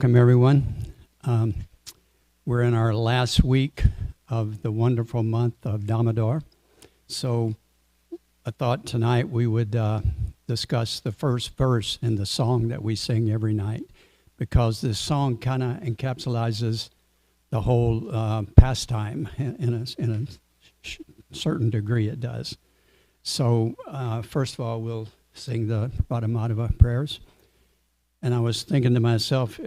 Welcome, everyone. We're in our last week of the wonderful month of Damodar. So I thought tonight we would discuss the first verse in the song that we sing every night, because this song kind of encapsulates the whole pastime in a certain degree. It does. So first of all, we'll sing the Radhamadhava prayers. And I was thinking to myself,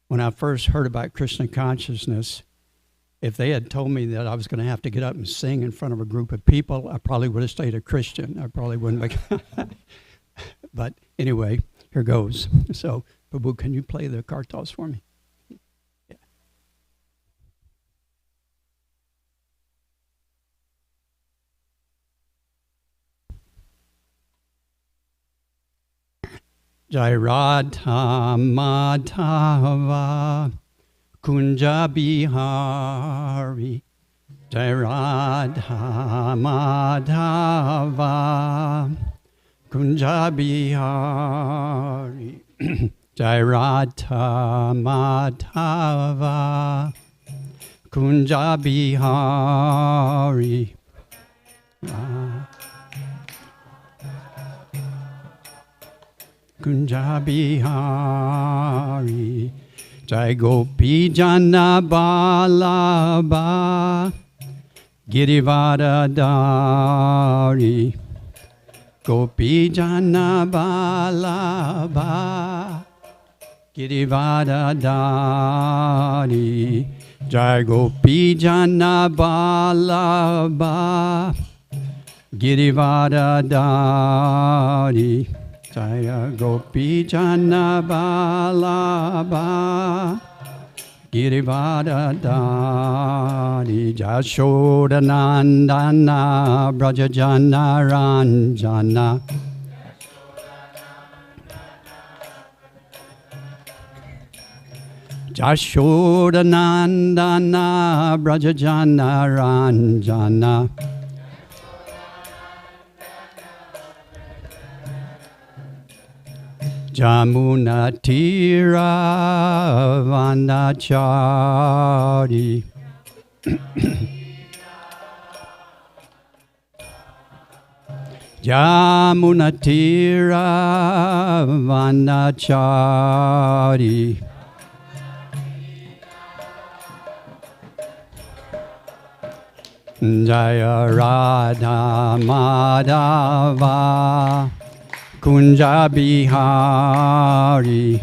when I first heard about Krishna consciousness, if they had told me that I was going to have to get up and sing in front of a group of people, I probably would have stayed a Christian. I probably wouldn't have. But anyway, here goes. So, Prabhu, can you play the kartals for me? Jai Radha Madhava Kunja Bihari, Jai Radha Madhava Kunja Bihari, Jai Radha Madhava Kunja Bihari. Kunja Bihari, Jai Gopi Jana Balaba, Girivadadari, Gopi Jana Balaba, Girivadadari, Jai Gopi Jana Balaba, Girivadadari. Jaya Gopi Jana Balaba Girivadadari, Jashodanandana Brajajana Ranjana, Jashodanandana Brajajana Ranjana, Jamuna Tira Vanachari, Jamuna Tira Vanachari, Jaya Radha Madhava Kunja Bihari,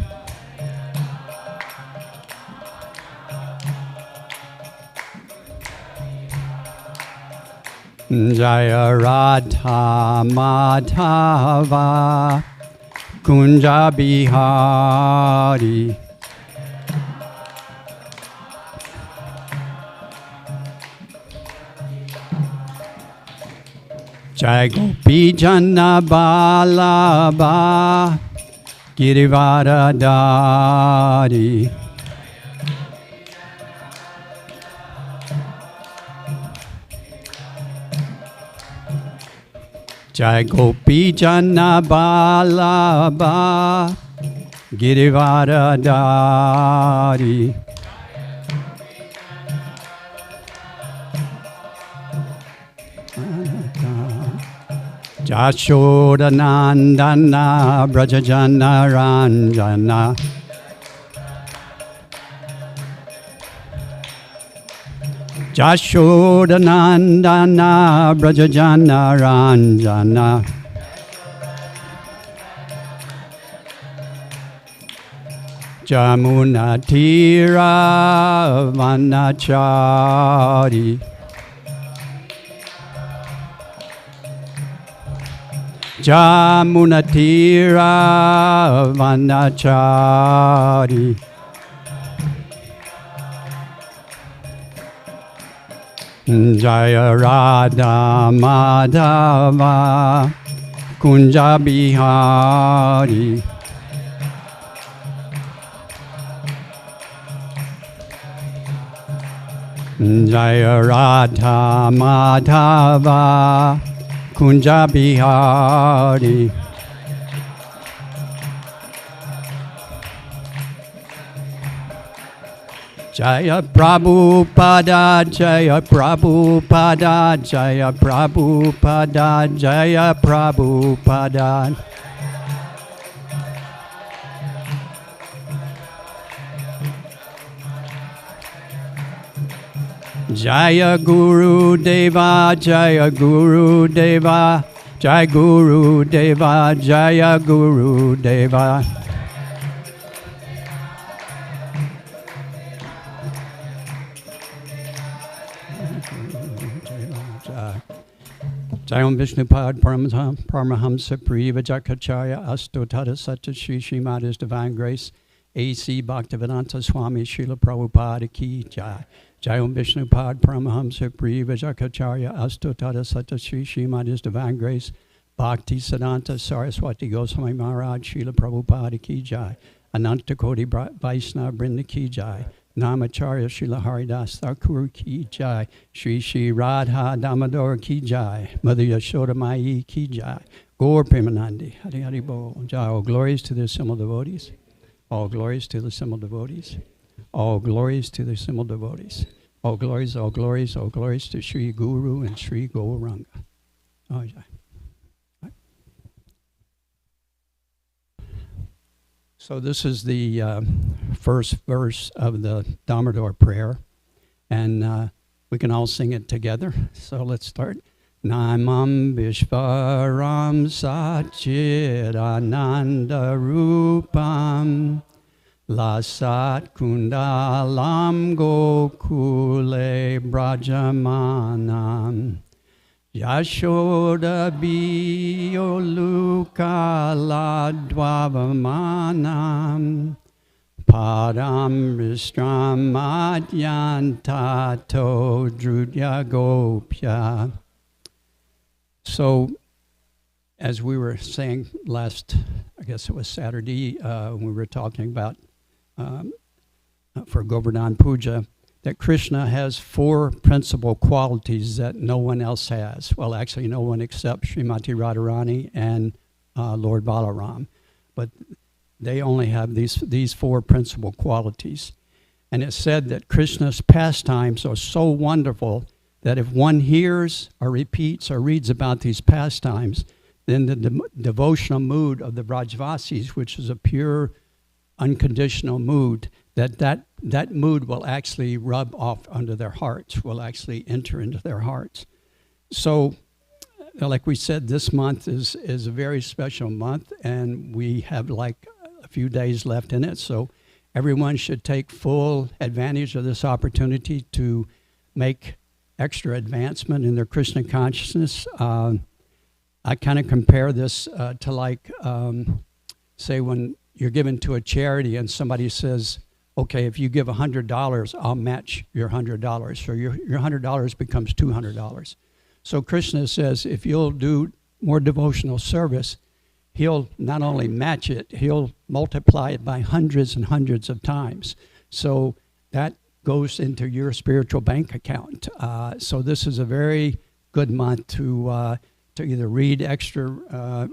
Jaya Radha Madhava Kunja Bihari, Jai Gopi Jana Balaba Girivadadari, Jai Gopi Jana Balaba Girivadadari, Jashodanandana Brajajana Ranjana, Jashodanandana Brajajana Ranjana, Jamuna Tira Vanachari, Jamuna Tira Vanachari, Jaya Radha Madhava Kunja Bihari, Jaya Radha Madhava Kunja Bihari, Jaya Prabhupada, Jaya Prabhupada, Jaya Prabhupada, Jaya Prabhupada. Jaya Guru Deva, Jaya Guru Deva, Jaya Guru Deva, Jaya Guru Deva. Jayam Vishnupad Paramahamsa Priva Jakacharya Astotada Satya Sri Srimad His Divine Grace A.C. Bhaktivedanta Swami Srila Prabhupada Ki Jai. Jayam Vishnupad Paramahamsa Priva Jakacharya Astotada Satya Sri Srimad His Divine Grace Bhakti Siddhanta Saraswati Goswami Maharaj Srila Prabhupada Ki Jai. Ananta Koti Vaishnava Brinda Ki Jai. Namacharya Srila Haridas Thakur Ki Jai. Shri Shri Radha Damodar Ki Jai. Mother Yashoda Mai Ki Jai. Gaur Premanandi Hari Hari Bol Jai. All glories to the assemble devotees. All glories to the assembled devotees. All glories to the assembled devotees. All glories, all glories, all glories to Sri Guru and Sri Gauranga. Oh, yeah. So this is the first verse of the Damodar prayer, and we can all sing it together. So let's start. Namam Vishvaram Satchidananda Rupam Lasat Kundalam Gokule Brajamanam Yashoda Bioluka Ladvavamanam Padam Vistramadyantato Drudya Gopya. So, as we were saying last, I guess it was Saturday, when we were talking about for Govardhan Puja, that Krishna has four principal qualities that no one else has. Well, actually, no one except Srimati Radharani and Lord Balaram. But they only have these four principal qualities. And it's said that Krishna's pastimes are so wonderful that if one hears or repeats or reads about these pastimes, then the devotional mood of the Brajvasis, which is a pure, unconditional mood, that mood will actually rub off under their hearts, will actually enter into their hearts. So, like we said, this month is a very special month, and we have like a few days left in it, so everyone should take full advantage of this opportunity to make extra advancement in their Krishna consciousness. I kind of compare this to like, say when you're given to a charity and somebody says, okay, if you give $100, I'll match your $100. So your $100 becomes $200. So Krishna says, if you'll do more devotional service, he'll not only match it, he'll multiply it by hundreds and hundreds of times. So that goes into your spiritual bank account. So this is a very good month to either read extra,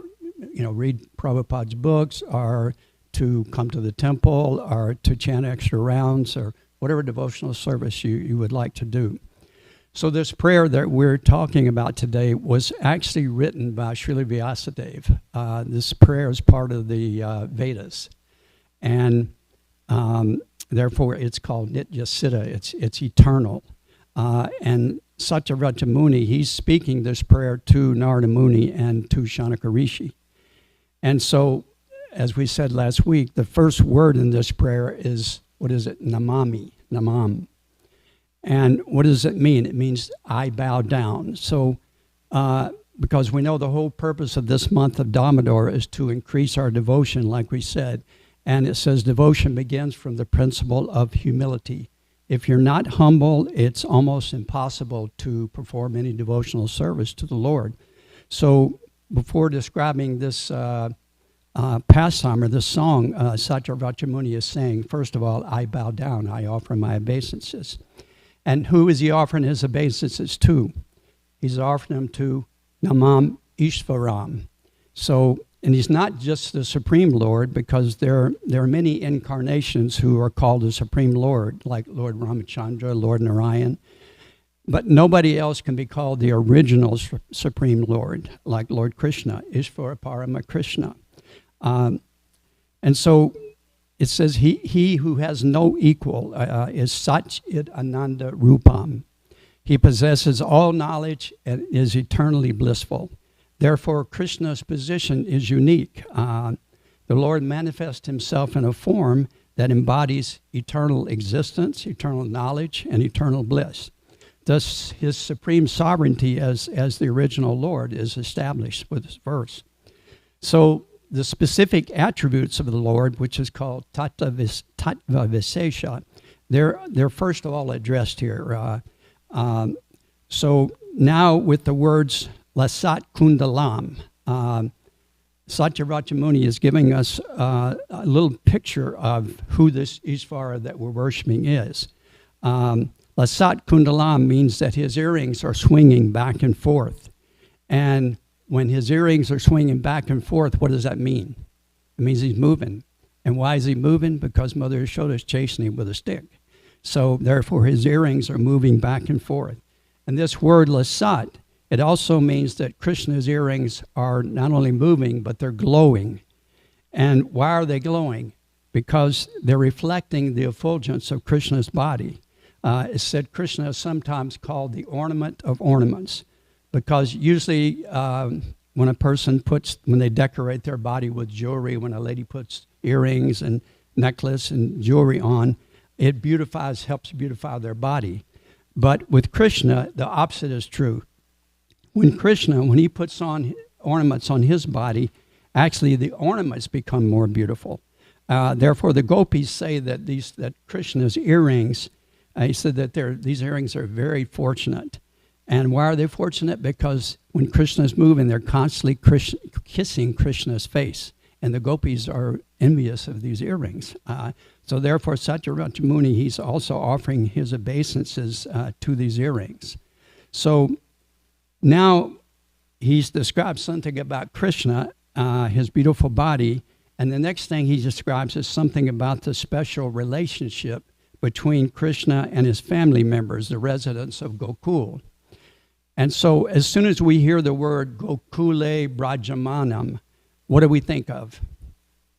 read Prabhupada's books, or to come to the temple, or to chant extra rounds, or whatever devotional service you would like to do. So this prayer that we're talking about today was actually written by Srila Vyasadeva. This prayer is part of the Vedas, and therefore it's called Nitya Siddha. It's eternal. And Satyavrata Muni, he's speaking this prayer to Narada Muni and to Shanaka Rishi. And so, as we said last week, the first word in this prayer is, what is it? Namami, namam. And what does it mean? It means I bow down. So, because we know the whole purpose of this month of Damodar is to increase our devotion, like we said. And it says devotion begins from the principle of humility. If you're not humble, it's almost impossible to perform any devotional service to the Lord. So before describing this pastime or this song, Satyavrata Muni is saying, first of all, I bow down, I offer my obeisances. And who is he offering his obeisances to? He's offering them to Namam Ishvaram. So And he's not just the Supreme Lord, because there are many incarnations who are called the Supreme Lord, like Lord Ramachandra, Lord Narayan. But nobody else can be called the original Supreme Lord, like Lord Krishna, Ishvara Parama Krishna. And so it says, he who has no equal is Sat Chit Ananda Rupam. He possesses all knowledge and is eternally blissful. Therefore, Krishna's position is unique. The Lord manifests himself in a form that embodies eternal existence, eternal knowledge, and eternal bliss. Thus, his supreme sovereignty as the original Lord is established with this verse. So the specific attributes of the Lord, which is called Tattva Visesha, they're first of all addressed here. So now with the words Lasat Kundalam, Satyavraja Muni is giving us a little picture of who this Ishvara that we're worshiping is. Lasat Kundalam means that his earrings are swinging back and forth. And when his earrings are swinging back and forth, what does that mean? It means he's moving. And why is he moving? Because Mother Yashoda is chasing him with a stick. So therefore his earrings are moving back and forth. And this word Lasat, it also means that Krishna's earrings are not only moving, but they're glowing. And why are they glowing? Because they're reflecting the effulgence of Krishna's body. It's said Krishna is sometimes called the ornament of ornaments, because usually when they decorate their body with jewelry, when a lady puts earrings and necklace and jewelry on, it helps beautify their body. But with Krishna, the opposite is true. When he puts on ornaments on his body, actually the ornaments become more beautiful. Therefore, the gopis say that Krishna's earrings, he said that these earrings are very fortunate. And why are they fortunate? Because when Krishna's moving, they're constantly kissing Krishna's face. And the gopis are envious of these earrings. So therefore, Satyavraja Muni, he's also offering his obeisances to these earrings. So now he's described something about Krishna, his beautiful body, and the next thing he describes is something about the special relationship between Krishna and his family members, the residents of Gokul. And so as soon as we hear the word Gokule Brajamanam, what do we think of?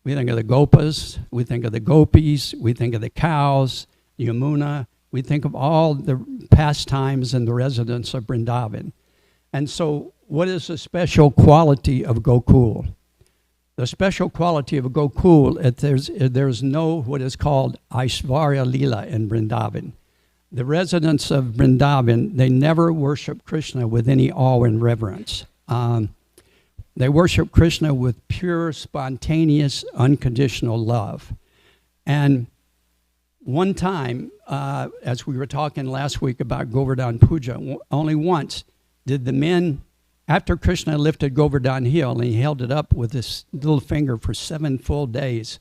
We think of the Gopas, we think of the Gopis, we think of the cows, Yamuna, we think of all the pastimes and the residents of Vrindavan. And so what is the special quality of Gokul? The special quality of Gokul, there's no what is called Aishvarya Lila in Vrindavan. The residents of Vrindavan, they never worship Krishna with any awe and reverence. They worship Krishna with pure, spontaneous, unconditional love. And one time, as we were talking last week about Govardhan Puja, only once did the men, after Krishna lifted Govardhan Hill and he held it up with his little finger for 7 full days,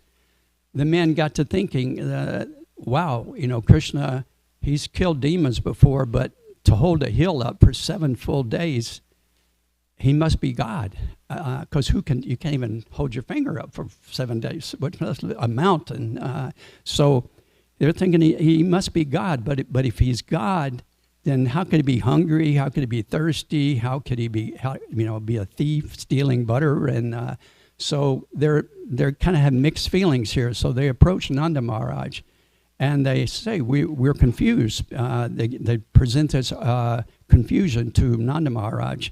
the men got to thinking, wow, Krishna, he's killed demons before, but to hold a hill up for 7 full days, he must be God. Because you can't even hold your finger up for 7 days, but a mountain. So they're thinking he must be God, but if he's God, then how could he be hungry? How could he be thirsty? How could he be a thief stealing butter? And so they're kind of have mixed feelings here. So they approach Nanda Maharaj, and they say we're confused. They present this confusion to Nanda Maharaj,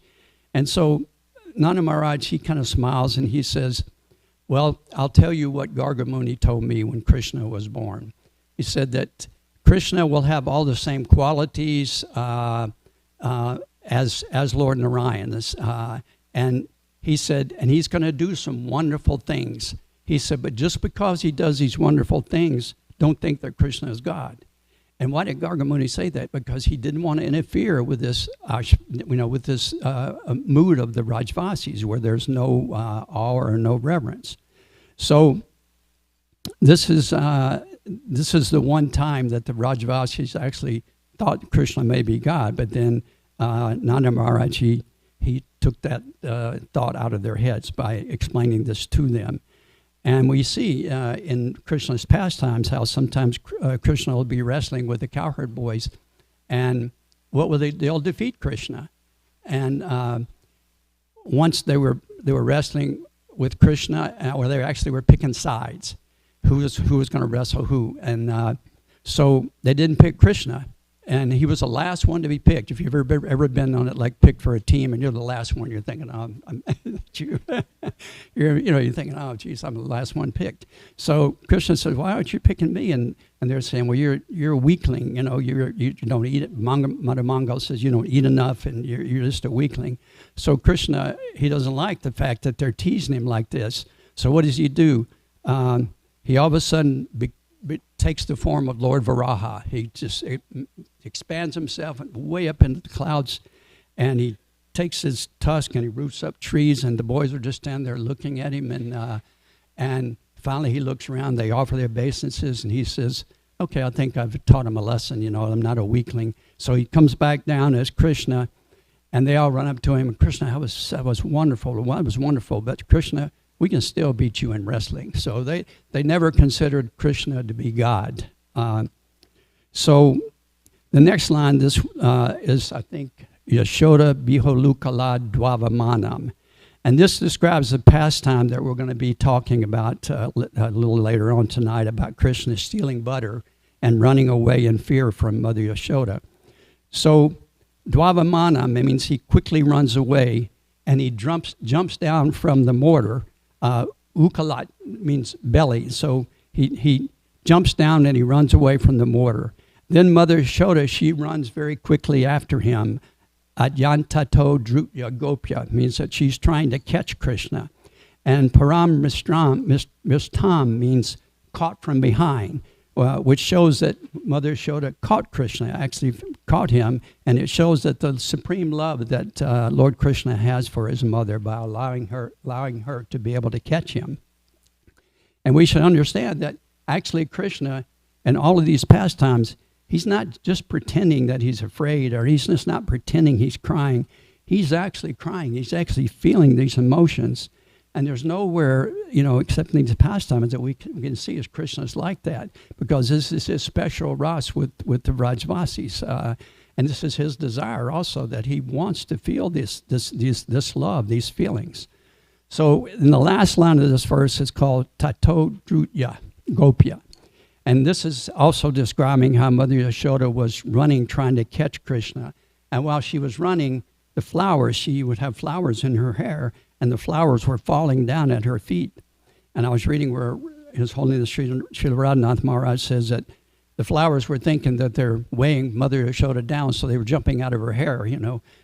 and so Nanda Maharaj, he kind of smiles and he says, well, I'll tell you what Garga Muni told me when Krishna was born. He said that Krishna will have all the same qualities as Lord Narayan. And he said, and he's going to do some wonderful things. He said, but just because he does these wonderful things, don't think that Krishna is God. And why did Garga Muni say that? Because he didn't want to interfere with this, with this mood of the Rajvasis, where there's no awe or no reverence. So this is the one time that the Rajvasis actually thought Krishna may be God. But then Nanda Maharaj, he he took that thought out of their heads by explaining this to them. And we see in Krishna's pastimes how sometimes Krishna will be wrestling with the cowherd boys, and what will they'll defeat Krishna. And once they were wrestling with Krishna, or they actually were picking sides, who was going to wrestle who, and so they didn't pick Krishna, and he was the last one to be picked. If you've ever been on it, like picked for a team, and you're the last one, you're thinking, oh, you're thinking, oh, geez, I'm the last one picked. So Krishna says, why aren't you picking me? And they're saying, well, you're a weakling. You don't eat it. Mother Mongol says you don't eat enough, and you're just a weakling. So Krishna, he doesn't like the fact that they're teasing him like this. So what does he do? He all of a sudden takes the form of Lord Varaha. He just expands himself way up into the clouds, and he takes his tusk and he roots up trees, and the boys are just standing there looking at him, and finally he looks around, they offer their obeisances, and he says, okay, I think I've taught him a lesson, I'm not a weakling. So he comes back down as Krishna, and they all run up to him, and Krishna, that was wonderful. Well, it was wonderful, but Krishna, we can still beat you in wrestling. So they never considered Krishna to be God. So the next line, this is, I think, Yashoda Biholukala Dwavamanam. And this describes the pastime that we're going to be talking about a little later on tonight, about Krishna stealing butter and running away in fear from Mother Yashoda. So Dwavamanam, it means he quickly runs away, and he jumps down from the mortar. Ukalat means belly, so he jumps down and he runs away from the mortar. Then Mother Yashoda, she runs very quickly after him. Adyantato Drutya Gopya means that she's trying to catch Krishna. And Param Mistam means caught from behind, which shows that Mother Yashoda caught Krishna, actually caught him, and it shows that the supreme love that Lord Krishna has for his mother by allowing her to be able to catch him. And we should understand that actually Krishna, in all of these pastimes, he's not just pretending that he's afraid, or he's just not pretending he's crying. He's actually crying. He's actually feeling these emotions. And there's nowhere, except in these pastimes that we can see as Krishna's like that, because this is his special ras with the Vrajvasis. And this is his desire also, that he wants to feel this love, these feelings. So in the last line of this verse, it's called Tato Drutya Gopya. And this is also describing how Mother Yashoda was running, trying to catch Krishna. And while she was running, she would have flowers in her hair, and the flowers were falling down at her feet. And I was reading where His Holiness Srila Radhanath Maharaj says that the flowers were thinking that they're weighing Mother Yashoda down, so they were jumping out of her hair,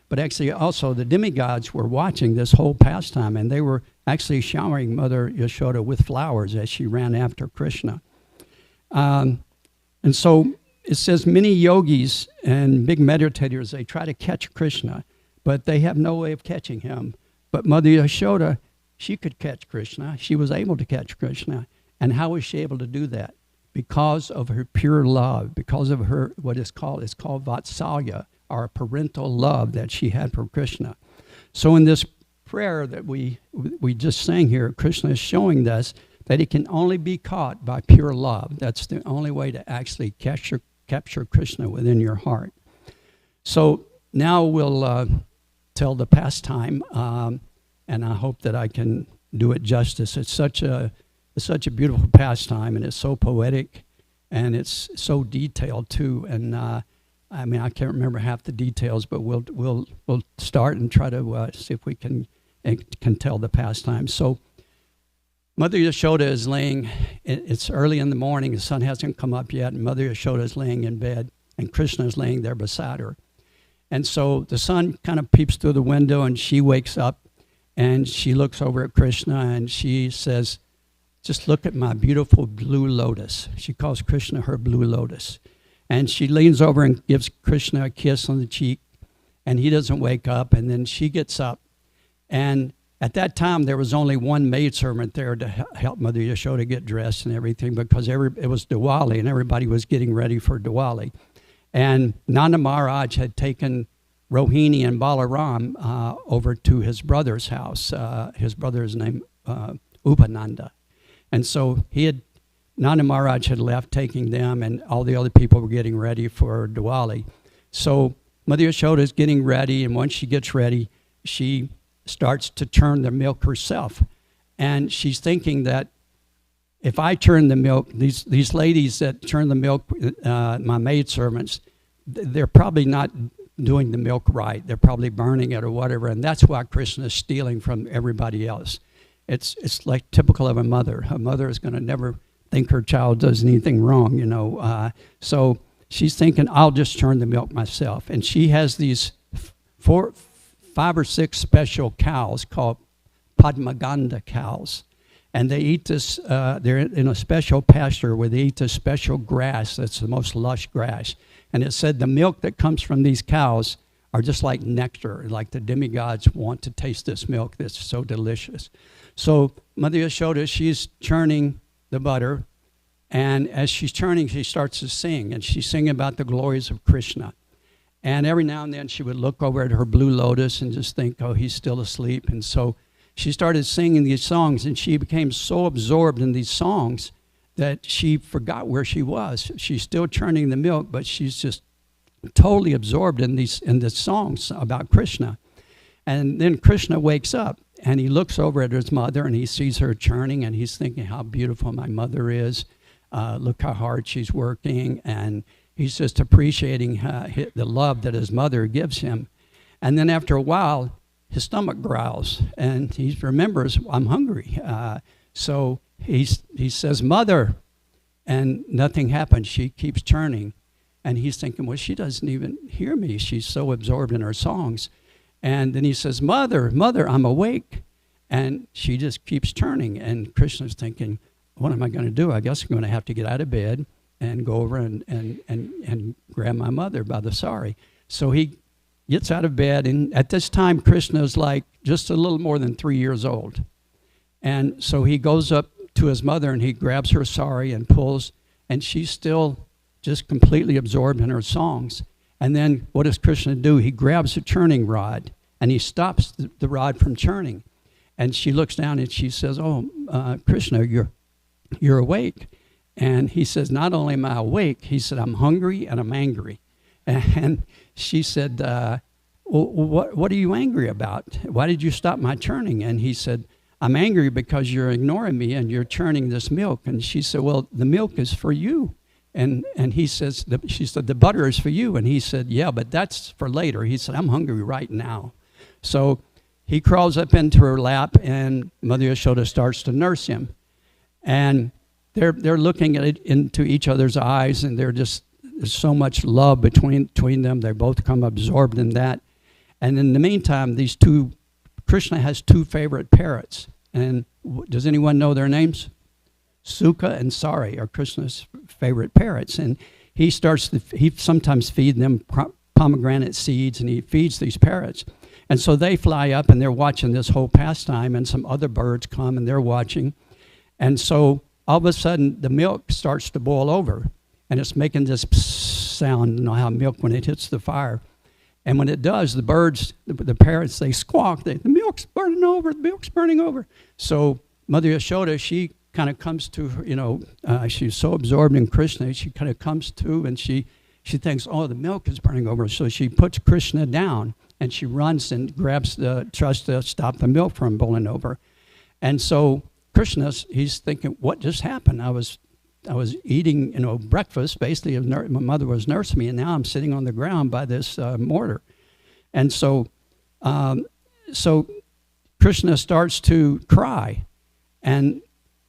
But actually also the demigods were watching this whole pastime, and they were actually showering Mother Yashoda with flowers as she ran after Krishna. And so it says many yogis and big meditators, they try to catch Krishna, but they have no way of catching him. But Mother Yashoda, she could catch Krishna. She was able to catch Krishna. And how was she able to do that? Because of her pure love, because of her, it's called Vatsalya, our parental love that she had for Krishna. So in this prayer that we just sang here, Krishna is showing us that he can only be caught by pure love. That's the only way to actually capture Krishna within your heart. So now we'll tell the pastime, and I hope that I can do it justice. It's such a beautiful pastime, and it's so poetic, and it's so detailed too. And I can't remember half the details, but we'll start and try to see if we can tell the pastime. So Mother Yashoda is laying, it's early in the morning, the sun hasn't come up yet, and Mother Yashoda is laying in bed, and Krishna is laying there beside her. And so the sun kind of peeps through the window, and she wakes up, and she looks over at Krishna, and she says, just look at my beautiful blue lotus. She calls Krishna her blue lotus. And she leans over and gives Krishna a kiss on the cheek, and he doesn't wake up, and then she gets up. And at that time, there was only one maidservant there to help Mother Yashoda get dressed and everything, because it was Diwali, and everybody was getting ready for Diwali. And Nanda Maharaj had taken Rohini and Balaram over to his brother's house. His brother is named Upananda. And so Nanda Maharaj had left taking them, and all the other people were getting ready for Diwali. So Mother Yashoda is getting ready, and once she gets ready, she starts to churn the milk herself. And she's thinking that if I churn the milk, these ladies that churn the milk, my maidservants, they're probably not doing the milk right. They're probably burning it or whatever, and that's why Krishna is stealing from everybody else. It's like typical of a mother. A mother is going to never think her child does anything wrong, you know. So she's thinking, I'll just churn the milk myself. And she has these 5 or 6 special cows called Padmaganda cows. And they eat this, they're in a special pasture where they eat this special grass that's the most lush grass. And it said the milk that comes from these cows are just like nectar, like the demigods want to taste this milk that's so delicious. So Mother Yashoda, she's churning the butter, and as she's churning, she starts to sing, and she's singing about the glories of Krishna. And every now and then she would look over at her blue lotus and just think, oh, he's still asleep. And so she started singing these songs, and she became so absorbed in these songs that she forgot where she was. She's still churning the milk, but she's just totally absorbed in the songs about Krishna. And then Krishna wakes up, and he looks over at his mother, and he sees her churning, and he's thinking how beautiful my mother is. Look how hard she's working, and he's just appreciating the love that his mother gives him. And then after a while, his stomach growls, and he remembers, I'm hungry. So he says, Mother, and nothing happens. She keeps churning, and he's thinking, well, she doesn't even hear me. She's so absorbed in her songs. And then he says, Mother, Mother, I'm awake. And she just keeps churning, and Krishna's thinking, what am I going to do? I guess I'm going to have to get out of bed and go over and grab my mother by the sari. So he gets out of bed, and at this time, Krishna's like just a little more than 3 years old. And so he goes up to his mother, and he grabs her sari and pulls, and she's still just completely absorbed in her songs. And then what does Krishna do? He grabs a churning rod, and he stops the rod from churning. And she looks down, and she says, oh, Krishna, you're awake. And he says, not only am I awake, he said, I'm hungry and I'm angry. And she said, well, what are you angry about? Why did you stop my churning? And he said, I'm angry because you're ignoring me and you're churning this milk. And she said, well, the milk is for you. And he says, she said, the butter is for you. And he said, yeah, but that's for later. He said, I'm hungry right now. So he crawls up into her lap, and Mother Yashoda starts to nurse him. And they're looking into each other's eyes, and there's so much love between them. They both become absorbed in that. And in the meantime, Krishna has 2 favorite parrots. And does anyone know their names? Sukha and Sari are Krishna's favorite parrots. And he sometimes feeds them pomegranate seeds, and he feeds these parrots. And so they fly up, and they're watching this whole pastime, and some other birds come, and they're watching. And so all of a sudden, the milk starts to boil over, and it's making this sound, you know how milk, when it hits the fire. And when it does, the birds, the parrots, they squawk. The milk's burning over, the milk's burning over. So Mother Yashoda, she kind of comes to, she's so absorbed in Krishna, she kind of comes to, and she thinks, oh, the milk is burning over. So she puts Krishna down, and she runs and tries to stop the milk from boiling over. And so Krishna, he's thinking, what just happened? I was eating, breakfast. Basically, my mother was nursing me, and now I'm sitting on the ground by this mortar. And so Krishna starts to cry, and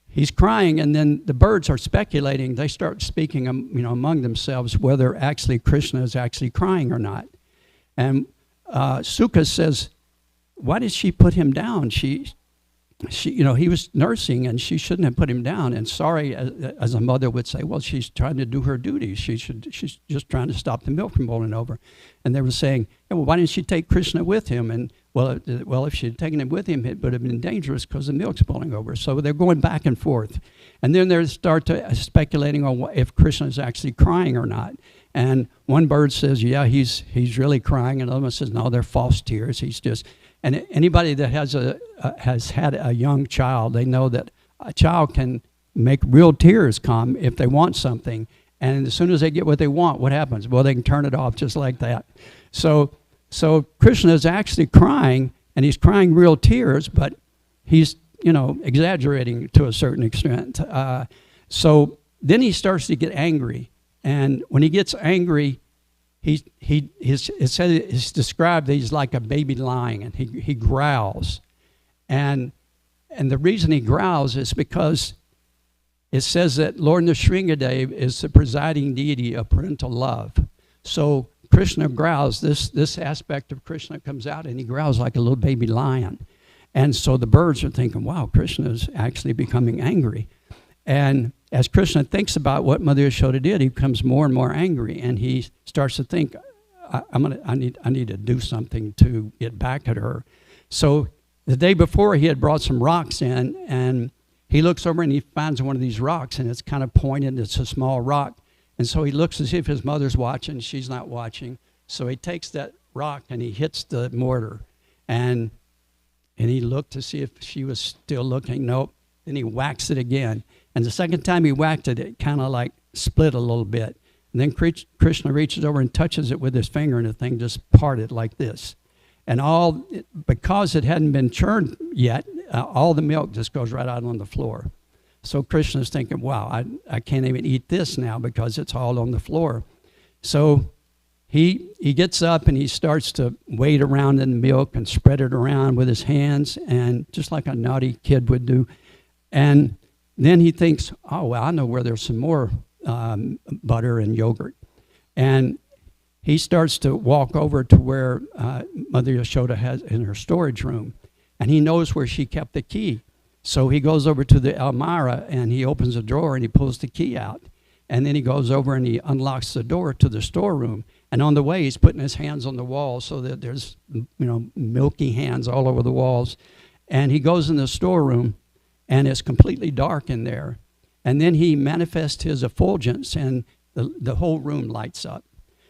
he's crying, and then the birds are speculating. They start speaking, among themselves whether actually Krishna is actually crying or not. And Sukha says, why did she put him down? he was nursing, and she shouldn't have put him down. And sorry, as a mother would say, well, she's trying to do her duty. She's just trying to stop the milk from boiling over. And they were saying, yeah, well, why didn't she take Krishna with him? And well, if she had taken him with him, it would have been dangerous because the milk's boiling over. So they're going back and forth. And then they start to speculating on if Krishna is actually crying or not. And one bird says, yeah, he's really crying. And another one says, no, they're false tears. He's just... And anybody that has had a young child, they know that a child can make real tears come if they want something. And as soon as they get what they want, what happens? Well, they can turn it off just like that. So Krishna is actually crying, and he's crying real tears, but he's, exaggerating to a certain extent. So then he starts to get angry. And when he gets angry, it's described that he's like a baby lion, and he growls. And the reason he growls is because it says that Lord Nrsingadev is the presiding deity of parental love. So Krishna growls, this aspect of Krishna comes out, and he growls like a little baby lion. And so the birds are thinking, wow, Krishna is actually becoming angry. And as Krishna thinks about what Mother Yashoda did, he becomes more and more angry, and he starts to think, I need to do something to get back at her. So the day before, he had brought some rocks in, and he looks over and he finds one of these rocks, and it's kind of pointed. It's a small rock, and so he looks as if his mother's watching. She's not watching. So he takes that rock and he hits the mortar, and he looked to see if she was still looking. Nope. Then he whacks it again. And the second time he whacked it, it kind of like split a little bit. And then Krishna reaches over and touches it with his finger, and the thing just parted like this. And because it hadn't been churned yet, all the milk just goes right out on the floor. So Krishna's thinking, wow, I can't even eat this now because it's all on the floor. So he gets up and he starts to wade around in the milk and spread it around with his hands, and just like a naughty kid would do. And then he thinks, oh, well, I know where there's some more butter and yogurt. And he starts to walk over to where Mother Yashoda has in her storage room. And he knows where she kept the key. So he goes over to the Almira, and he opens a drawer, and he pulls the key out. And then he goes over and he unlocks the door to the storeroom. And on the way, he's putting his hands on the wall so that there's, milky hands all over the walls. And he goes in the storeroom, and it's completely dark in there. And then he manifests his effulgence, and the whole room lights up.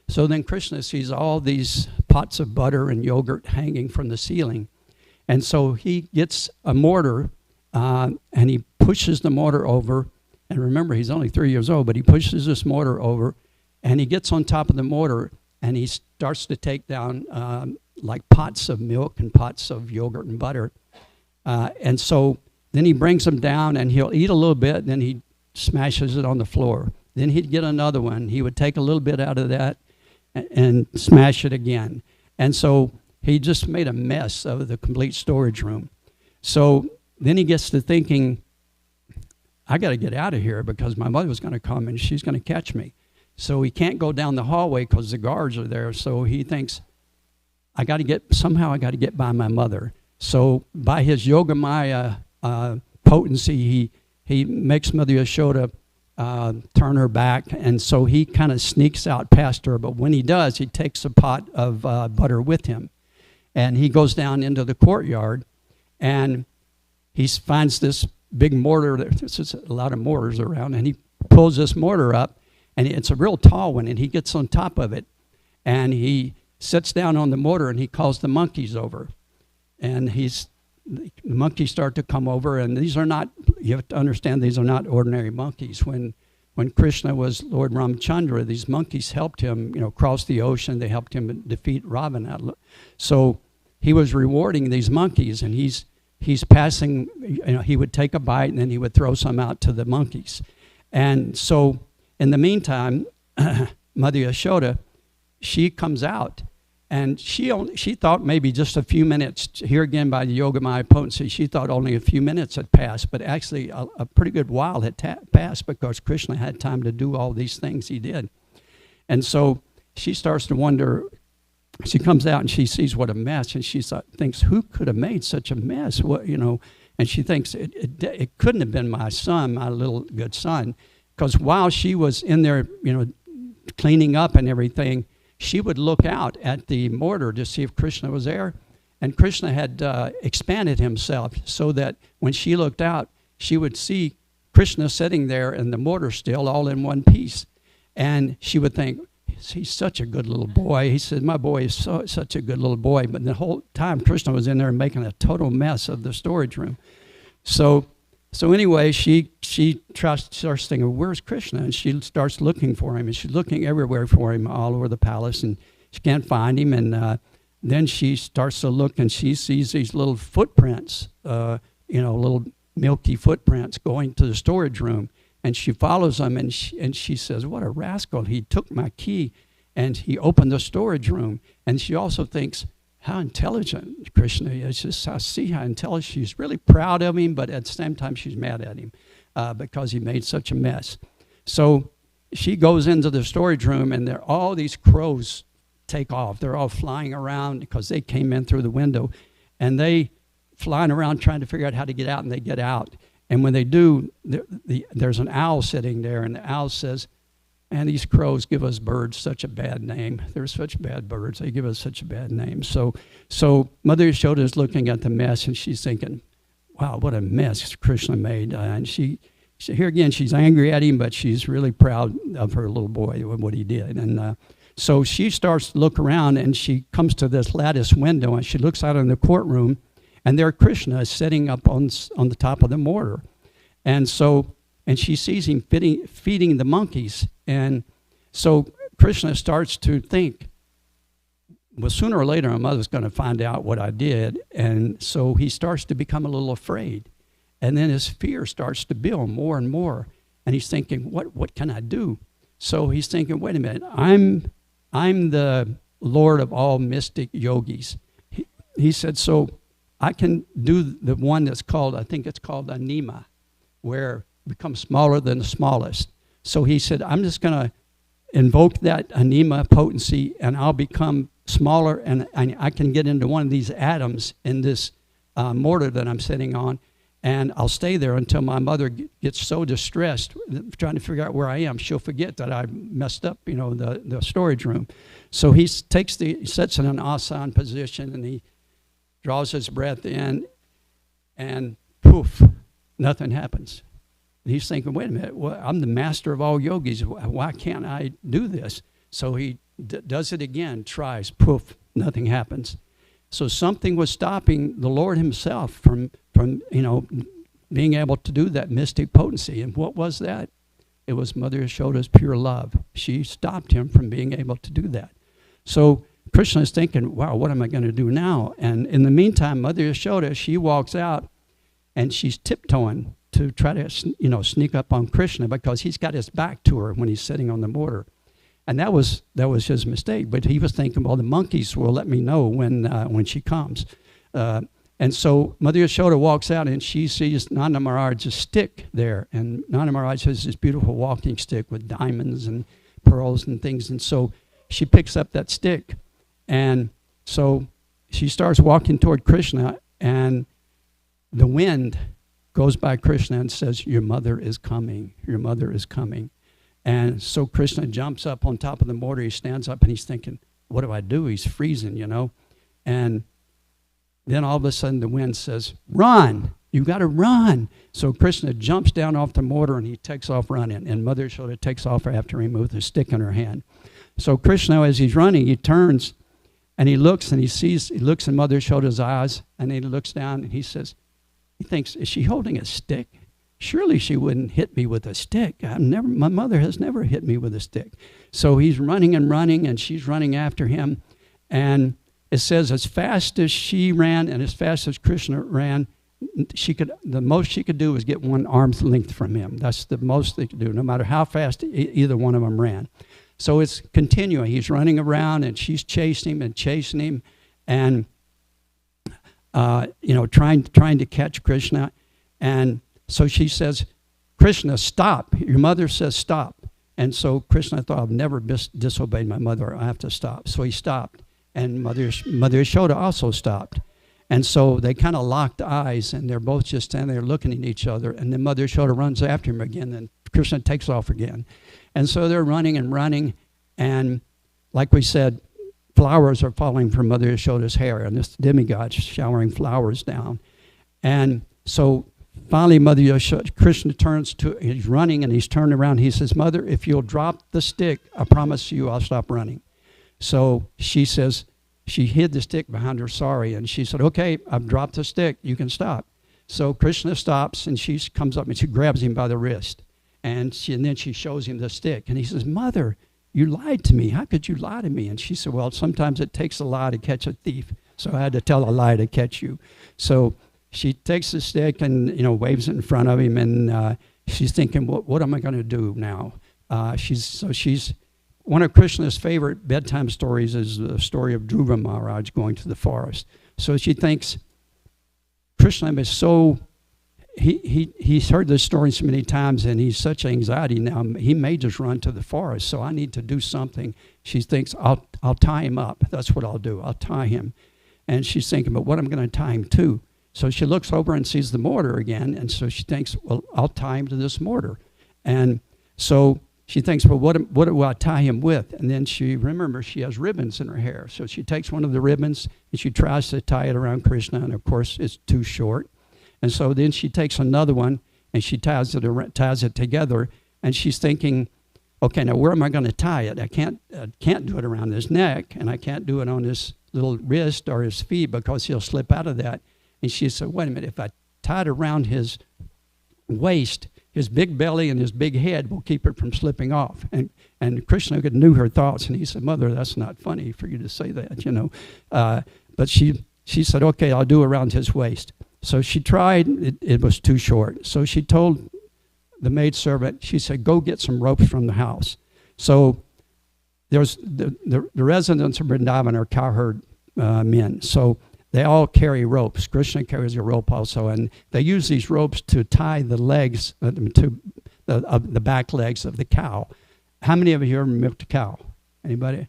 So then Krishna sees all these pots of butter and yogurt hanging from the ceiling. And so he gets a mortar, and he pushes the mortar over. And remember, he's only 3 years old, but he pushes this mortar over, and he gets on top of the mortar, and he starts to take down like pots of milk and pots of yogurt and butter. And so then he brings them down, and he'll eat a little bit, and then he smashes it on the floor. Then he'd get another one. He would take a little bit out of that and smash it again. And so he just made a mess of the complete storage room. So then he gets to thinking, I got to get out of here because my mother was going to come and she's going to catch me. So he can't go down the hallway because the guards are there. So he thinks, somehow I got to get by my mother. So by his Yogamaya potency, he makes Mother Yashoda turn her back. And so he kind of sneaks out past her. But when he does, he takes a pot of butter with him. And he goes down into the courtyard, and he finds this big mortar. There's a lot of mortars around, and he pulls this mortar up, and it's a real tall one, and he gets on top of it, and he sits down on the mortar, and he calls the monkeys over. And the monkeys start to come over, and these are not, you have to understand, these are not ordinary monkeys. When Krishna was Lord Ramchandra, these monkeys helped him, cross the ocean. They helped him defeat Ravana. So he was rewarding these monkeys, and he's passing, he would take a bite, and then he would throw some out to the monkeys. And so in the meantime, Mother Yashoda, she comes out, and she thought maybe just a few minutes, here again by the Yogamaya potency, she thought only a few minutes had passed, but actually a pretty good while had passed because Krishna had time to do all these things he did. And so she starts to wonder, she comes out and she sees what a mess, and she thinks, who could have made such a mess? And she thinks it couldn't have been my son, my little good son, because while she was in there, cleaning up and everything, she would look out at the mortar to see if Krishna was there. And Krishna had expanded himself so that when she looked out, she would see Krishna sitting there and the mortar still all in one piece. And she would think, he's such a good little boy. He said, my boy is such a good little boy. But the whole time, Krishna was in there making a total mess of the storage room. So anyway, she starts thinking, where's Krishna? And she starts looking for him. And she's looking everywhere for him all over the palace. And she can't find him. And then she starts to look, and she sees these little footprints, little milky footprints going to the storage room. And she follows them, and she says, what a rascal. He took my key, and he opened the storage room. And she also thinks, how intelligent Krishna is. Just I see how intelligent. She's really proud of him, but at the same time, she's mad at him because he made such a mess. So she goes into the storage room, and there all these crows take off. They're all flying around because they came in through the window, and they flying around trying to figure out how to get out, and they get out. And when they do, there's an owl sitting there, and the owl says, and these crows give us birds such a bad name. They're such bad birds. They give us such a bad name. So Mother Yashoda is looking at the mess, and she's thinking, wow, what a mess Krishna made. And she here again, she's angry at him, but she's really proud of her little boy, what he did. And so she starts to look around, and she comes to this lattice window, and she looks out in the courtroom, and there Krishna is sitting up on the top of the mortar. And she sees him feeding the monkeys. And so Krishna starts to think, well, sooner or later, my mother's going to find out what I did. And so he starts to become a little afraid. And then his fear starts to build more and more. And he's thinking, what can I do? So he's thinking, wait a minute, I'm the Lord of all mystic yogis. He said, so I can do the one that's called, I think it's called anima, where it becomes smaller than the smallest. So he said, I'm just going to invoke that anima potency, and I'll become smaller, and I can get into one of these atoms in this mortar that I'm sitting on, and I'll stay there until my mother gets so distressed trying to figure out where I am, she'll forget that I messed up, the storage room. So he sits in an asana position, and he draws his breath in, and poof, nothing happens. And he's thinking, wait a minute, I'm the master of all yogis. Why can't I do this? So he does it again, tries, poof, nothing happens. So something was stopping the Lord himself from being able to do that mystic potency. And what was that? It was Mother Yashoda's pure love. She stopped him from being able to do that. So Krishna is thinking, wow, what am I going to do now? And in the meantime, Mother Yashoda, she walks out, and she's tiptoeing to try to, sneak up on Krishna because he's got his back to her when he's sitting on the mortar. And that was his mistake. But he was thinking, well, the monkeys will let me know when she comes. And so Mother Yashoda walks out, and she sees Nanda Maharaj's stick there. And Nanda Maharaj has this beautiful walking stick with diamonds and pearls and things. And so she picks up that stick. And so she starts walking toward Krishna, and the wind goes by Krishna and says, your mother is coming. Your mother is coming. And so Krishna jumps up on top of the mortar. He stands up, and he's thinking, what do I do? He's freezing, And then all of a sudden the wind says, run. You got to run. So Krishna jumps down off the mortar, and he takes off running. And Mother Yashoda takes off after him with a stick in her hand. So Krishna, as he's running, he turns, and he looks, and he looks in Mother Yashoda's eyes, and then he looks down, and he thinks, is she holding a stick? Surely she wouldn't hit me with a stick. My mother has never hit me with a stick. So he's running and running, and she's running after him. And it says as fast as she ran and as fast as Krishna ran, the most she could do was get one arm's length from him. That's the most they could do, no matter how fast either one of them ran. So it's continuing. He's running around, and she's chasing him, and trying to catch Krishna. And so she says, Krishna, stop. Your mother says stop. And so Krishna thought, I've never disobeyed my mother. I have to stop. So he stopped. And Mother Yashoda also stopped. And so they kind of locked eyes, and they're both just standing there looking at each other. And then Mother Yashoda runs after him again, and Krishna takes off again. And so they're running and running, and like we said, flowers are falling from Mother Yashoda's hair, and this demigod's showering flowers down. And so finally, Mother Yashoda, Krishna turns to, he's running, and he's turned around. He says, Mother, if you'll drop the stick, I promise you I'll stop running. So she says, she hid the stick behind her sari, and she said, okay, I've dropped the stick, you can stop. So Krishna stops, and she comes up and she grabs him by the wrist, and then she shows him the stick. And he says, Mother, you lied to me. How could you lie to me? And she said, well, sometimes it takes a lie to catch a thief, so I had to tell a lie to catch you. So she takes the stick and, waves it in front of him, and she's thinking, what am I going to do now? She's one of Krishna's favorite bedtime stories is the story of Dhruva Maharaj going to the forest. So she thinks Krishna is so, he's heard this story so many times, and he's such anxiety now. He may just run to the forest, so I need to do something. She thinks, I'll tie him up. That's what I'll do. I'll tie him. And she's thinking, but what am I going to tie him to? So she looks over and sees the mortar again, and so she thinks, well, I'll tie him to this mortar. And so she thinks, well, what do I tie him with? And then she remembers she has ribbons in her hair. So she takes one of the ribbons, and she tries to tie it around Krishna, and of course it's too short. And so then she takes another one, and she ties it together, and she's thinking, okay, now where am I going to tie it? I can't do it around his neck, and I can't do it on his little wrist or his feet because he'll slip out of that. And she said, wait a minute, if I tie it around his waist, his big belly and his big head will keep it from slipping off. And Krishna knew her thoughts, and he said, Mother, that's not funny for you to say that, But she said, okay, I'll do around his waist. So she tried, it was too short. So she told the maidservant, she said, go get some ropes from the house. So there's the residents of Vrindavan are cowherd men. So they all carry ropes. Krishna carries a rope also, and they use these ropes to tie the legs, to the back legs of the cow. How many of you ever milked a cow? Anybody?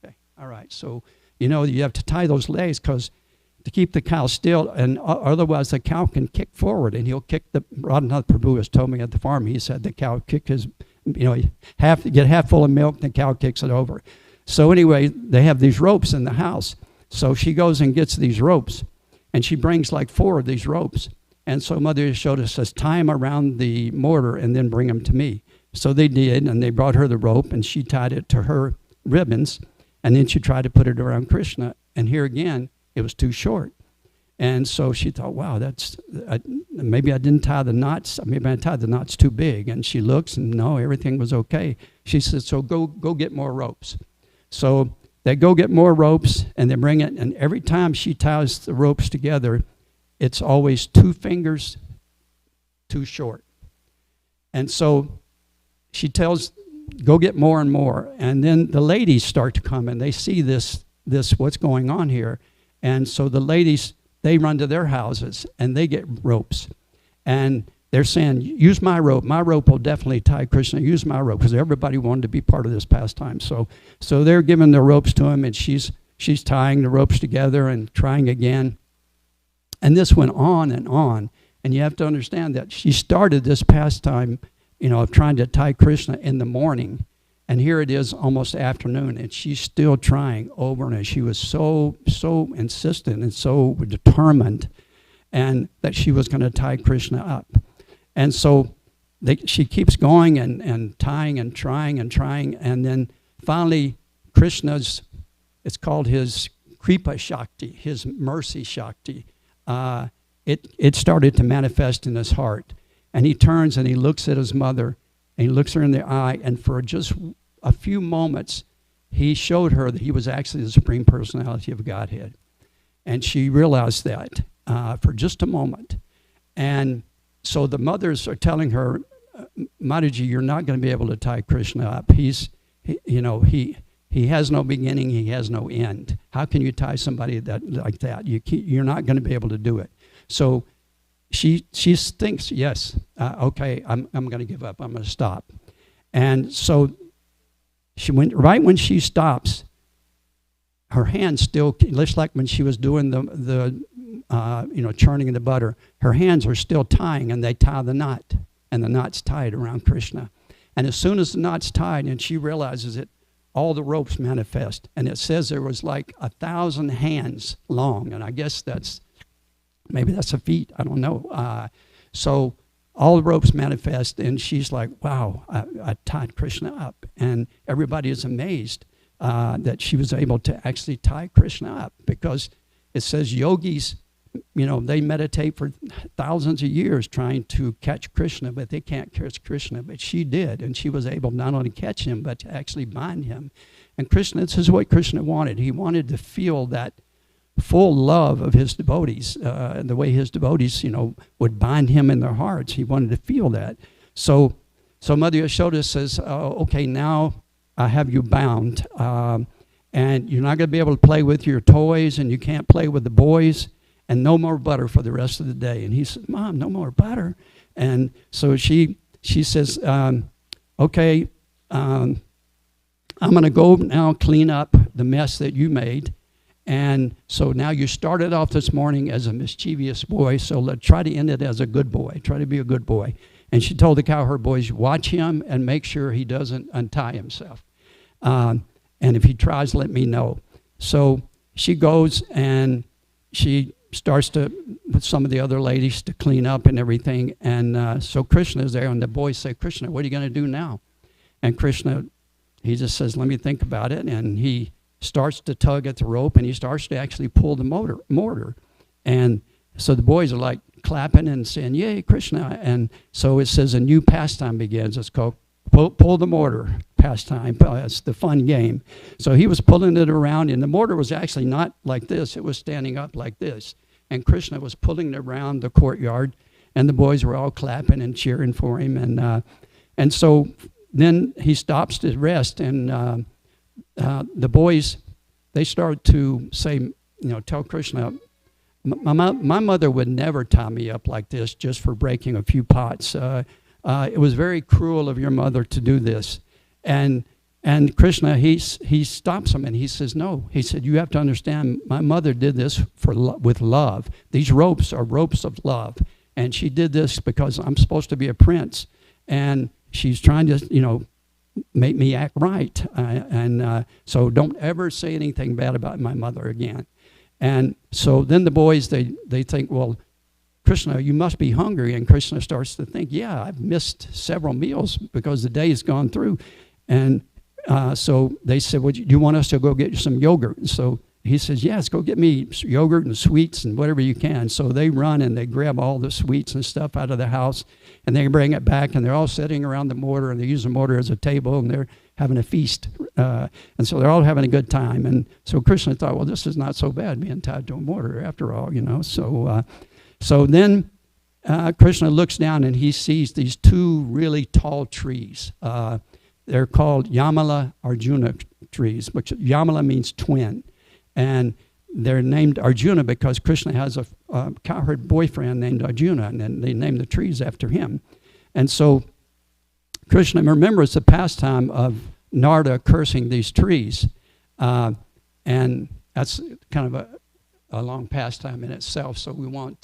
Okay. All right. So, you have to tie those legs to keep the cow still, and otherwise the cow can kick forward, and he'll kick Radhanath Prabhu has told me at the farm, he said the cow kick his, get half full of milk, the cow kicks it over. So anyway, they have these ropes in the house. So she goes and gets these ropes, and she brings like 4 of these ropes. And so Mother Yashoda says, tie them around the mortar and then bring them to me. So they did, and they brought her the rope, and she tied it to her ribbons, and then she tried to put it around Krishna. And here again, it was too short. And so she thought, wow, maybe I didn't tie the knots. Maybe I tied the knots too big. And she looks, and no, everything was okay. She said, so go get more ropes. So they go get more ropes, and they bring it, and every time she ties the ropes together, it's always 2 fingers too short. And so she tells, go get more and more. And then the ladies start to come, and they see this what's going on here. And so the ladies, they run to their houses, and they get ropes. And they're saying, use my rope. My rope will definitely tie Krishna. Use my rope, because everybody wanted to be part of this pastime. So they're giving the ropes to him, and she's tying the ropes together and trying again. And this went on. And you have to understand that she started this pastime, of trying to tie Krishna in the morning. And here it is almost afternoon, and she's still trying over and over. She was so insistent and so determined, and that she was going to tie Krishna up. And so she keeps going and tying and trying, and then finally Krishna's, it's called his Kripa Shakti, his mercy Shakti. It started to manifest in his heart. And he turns and he looks at his mother, and he looks her in the eye, and for just a few moments, he showed her that he was actually the Supreme Personality of Godhead. And she realized that for just a moment. And so the mothers are telling her, Mataji, you're not going to be able to tie Krishna up. He has no beginning, he has no end. How can you tie somebody like that? You're not going to be able to do it. So she thinks, yes, okay, I'm going to give up. I'm going to stop. And so right when she stops, her hand still, just like when she was doing the churning the butter, her hands are still tying, and they tie the knot, and the knot's tied around Krishna. And as soon as the knot's tied and she realizes it, all the ropes manifest. And it says there was like 1,000 hands long, and I guess maybe that's a feet, I don't know. So all the ropes manifest, and she's like, wow, I tied Krishna up. And everybody is amazed that she was able to actually tie Krishna up, because it says yogis, they meditate for thousands of years trying to catch Krishna, but they can't catch Krishna. But she did, and she was able not only to catch him, but to actually bind him. And Krishna, this is what Krishna wanted. He wanted to feel that full love of his devotees, and the way his devotees, would bind him in their hearts. He wanted to feel that. So Mother Yashoda says, okay, now I have you bound, and you're not going to be able to play with your toys, and you can't play with the boys, and no more butter for the rest of the day. And he said, Mom, no more butter. And so she says, okay, I'm going to go now clean up the mess that you made. And so now you started off this morning as a mischievous boy, so let's try to end it as a good boy. Try to be a good boy. And she told the cowherd boys, watch him and make sure he doesn't untie himself. And if he tries, let me know. So she goes and she starts with some of the other ladies to clean up and everything. And so Krishna's there, and the boys say, Krishna, what are you going to do now? And Krishna, he just says, let me think about it. And he starts to tug at the rope, and he starts to actually pull the mortar. And so the boys are like clapping and saying, yay, Krishna. And so it says a new pastime begins. It's called pull the mortar pastime. It's the fun game. So he was pulling it around, and the mortar was actually not like this. It was standing up like this. And Krishna was pulling it around the courtyard, and the boys were all clapping and cheering for him. And so then he stops to rest, and the boys, they start to say, tell Krishna, my mother would never tie me up like this just for breaking a few pots. It was very cruel of your mother to do this. And Krishna, he stops him and he says, no. He said, you have to understand, my mother did this with love. These ropes are ropes of love. And she did this because I'm supposed to be a prince. And she's trying to, make me act right. So don't ever say anything bad about my mother again. And so then the boys, they think, well, Krishna, you must be hungry. And Krishna starts to think, yeah, I've missed several meals because the day has gone through. And so they said, well, do you want us to go get you some yogurt? And so he says, yes, go get me yogurt and sweets and whatever you can. So they run and they grab all the sweets and stuff out of the house, and they bring it back, and they're all sitting around the mortar, and they use the mortar as a table, and they're having a feast. And so they're all having a good time. And so Krishna thought, well, this is not so bad being tied to a mortar after all, So then Krishna looks down, and he sees these two really tall trees. They're called Yamala Arjuna trees, which Yamala means twin. And they're named Arjuna because Krishna has a cowherd boyfriend named Arjuna, and then they named the trees after him. And so Krishna remembers the pastime of Narada cursing these trees. And that's kind of a long pastime in itself, so we won't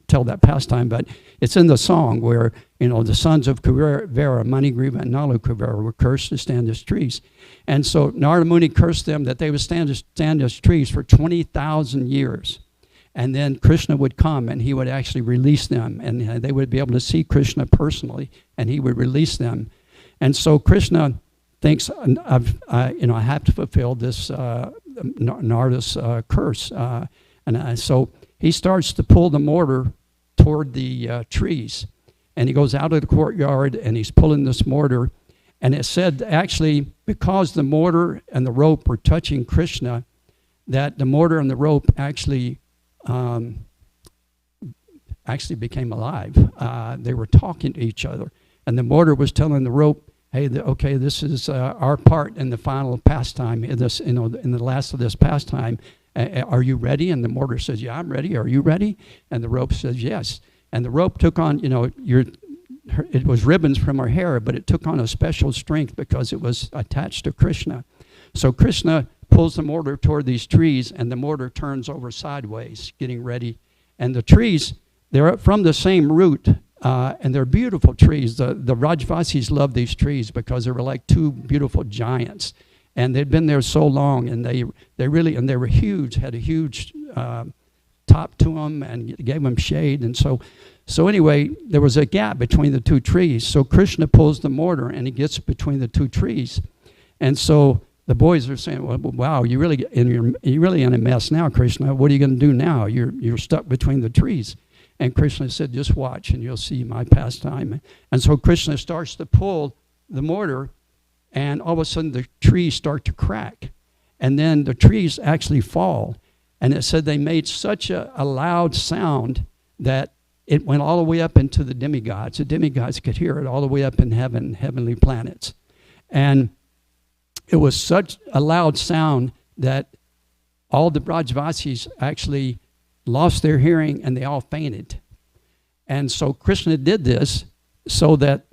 tell that pastime, but it's in the song where, the sons of Kuvera, Manigriva, and Nalu Kuvera were cursed to stand as trees. And so Narada Muni cursed them that they would stand as trees for 20,000 years. And then Krishna would come, and he would actually release them, and they would be able to see Krishna personally, and he would release them. And so Krishna thinks, I have to fulfill this Narada's curse. So he starts to pull the mortar toward the trees. And he goes out of the courtyard, and he's pulling this mortar. And it said, actually, because the mortar and the rope were touching Krishna, that the mortar and the rope actually became alive. They were talking to each other. And the mortar was telling the rope, hey, okay, this is our part in the final pastime, in the last of this pastime. Are you ready? And the mortar says, yeah, I'm ready. Are you ready? And the rope says, yes. And the rope took on, it was ribbons from her hair, but it took on a special strength because it was attached to Krishna. So Krishna pulls the mortar toward these trees, and the mortar turns over sideways, getting ready. And the trees, they're from the same root, and they're beautiful trees. The Rajvasis love these trees because they were like two beautiful giants. And they'd been there so long, and they were huge, had a huge top to them, and gave them shade. And so anyway, there was a gap between the two trees. So Krishna pulls the mortar, and he gets between the two trees. And so the boys are saying, well, wow, you're really in a mess now, Krishna. What are you going to do now? You're stuck between the trees. And Krishna said, just watch, and you'll see my pastime. And so Krishna starts to pull the mortar, and all of a sudden the trees start to crack. And then the trees actually fall. And it said they made such a loud sound that it went all the way up into the demigods. The demigods could hear it all the way up in heaven, heavenly planets. And it was such a loud sound that all the Brajvasis actually lost their hearing, and they all fainted. And so Krishna did this so that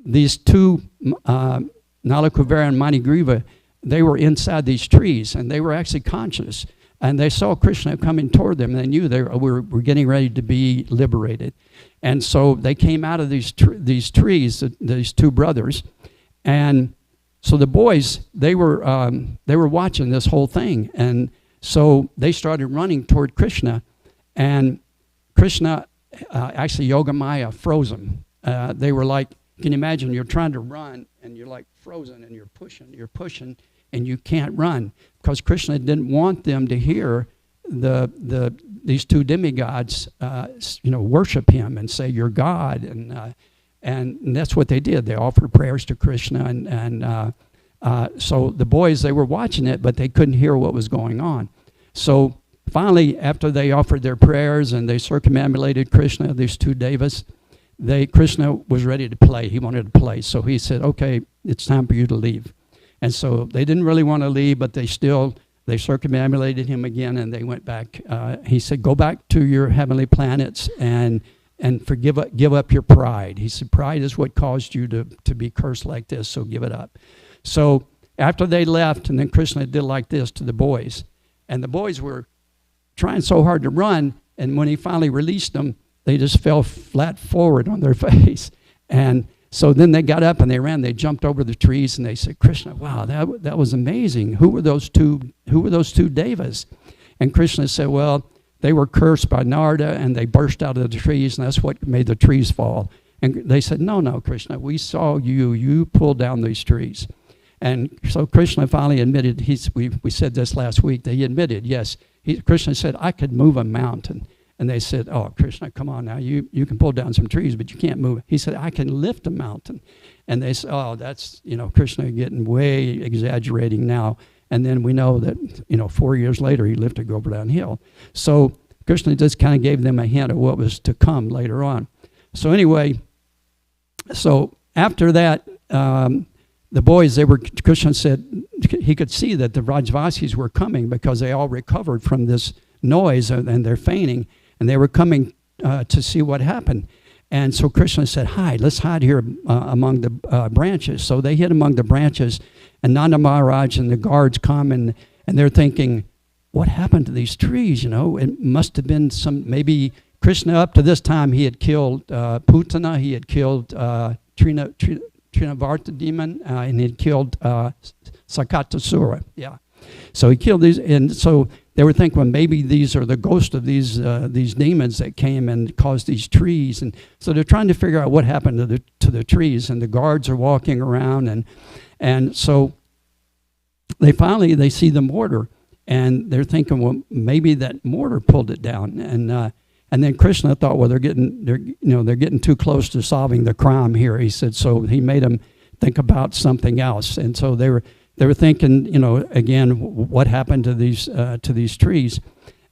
these two, Nala Kuvera and Manigriva, they were inside these trees, and they were actually conscious. And they saw Krishna coming toward them, and they knew they were getting ready to be liberated. And so they came out of these trees, these two brothers, and so the boys, they were watching this whole thing, and so they started running toward Krishna, and Krishna, actually Yogamaya froze them. They were like, can you imagine, you're trying to run, and you're like frozen, and you're pushing, and you can't run, because Krishna didn't want them to hear these two demigods, worship him and say, you're God, and that's what they did. They offered prayers to Krishna, and so the boys, they were watching it, but they couldn't hear what was going on. So finally, after they offered their prayers and they circumambulated Krishna, these two devas, Krishna was ready to play. He wanted to play. So he said, okay, it's time for you to leave. And so they didn't really want to leave, but they circumambulated him again, and they went back. He said, go back to your heavenly planets and give up your pride. He said, pride is what caused you to be cursed like this, so give it up. So after they left, and then Krishna did like this to the boys, and the boys were trying so hard to run, and when he finally released them, they just fell flat forward on their face. And so then they got up and they ran. They jumped over the trees, and they said, Krishna, wow, that was amazing. Who were those two devas? And Krishna said, well, they were cursed by Narada, and they burst out of the trees, and that's what made the trees fall. And they said, no, Krishna, we saw you pulled down these trees. And so Krishna finally admitted, we said this last week, that he admitted, yes. Krishna said, I could move a mountain. And they said, oh, Krishna, come on now, you can pull down some trees, but you can't move it. He said, I can lift a mountain. And they said, oh, that's, Krishna getting way exaggerating now. And then we know that, 4 years later, he lifted Govardhan Hill. So Krishna just kind of gave them a hint of what was to come later on. So anyway, so after that, the boys, Krishna said he could see that the Rajvasis were coming because they all recovered from this noise and they're fainting, and they were coming to see what happened. And so Krishna said, let's hide here among the branches. So they hid among the branches, and Nanda Maharaj and the guards come, and they're thinking, what happened to these trees? It must have been maybe Krishna, up to this time, he had killed Putana, he had killed Trinavarta demon, and he had killed Sakatasura. Yeah. So he killed these, and so they were thinking, well, maybe these are the ghosts of these demons that came and caused these trees. And so they're trying to figure out what happened to the trees, and the guards are walking around, and so they see the mortar, and they're thinking, well, maybe that mortar pulled it down. And then Krishna thought, well, they're getting too close to solving the crime here. He said, so he made them think about something else. And so they were thinking, again, what happened to these trees?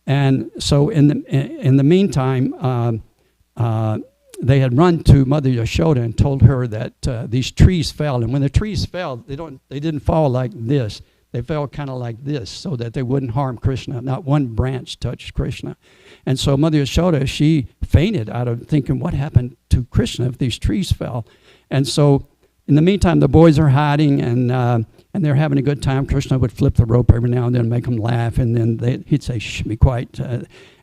And so in the meantime, they had run to Mother Yashoda and told her that these trees fell. And when the trees fell, they didn't fall like this. They fell kind of like this, so that they wouldn't harm Krishna. Not one branch touched Krishna. And so Mother Yashoda, she fainted out of thinking, what happened to Krishna if these trees fell? And so in the meantime, the boys are hiding, and and they're having a good time. Krishna would flip the rope every now and then, make them laugh, and then he'd say, "Shh, be quiet."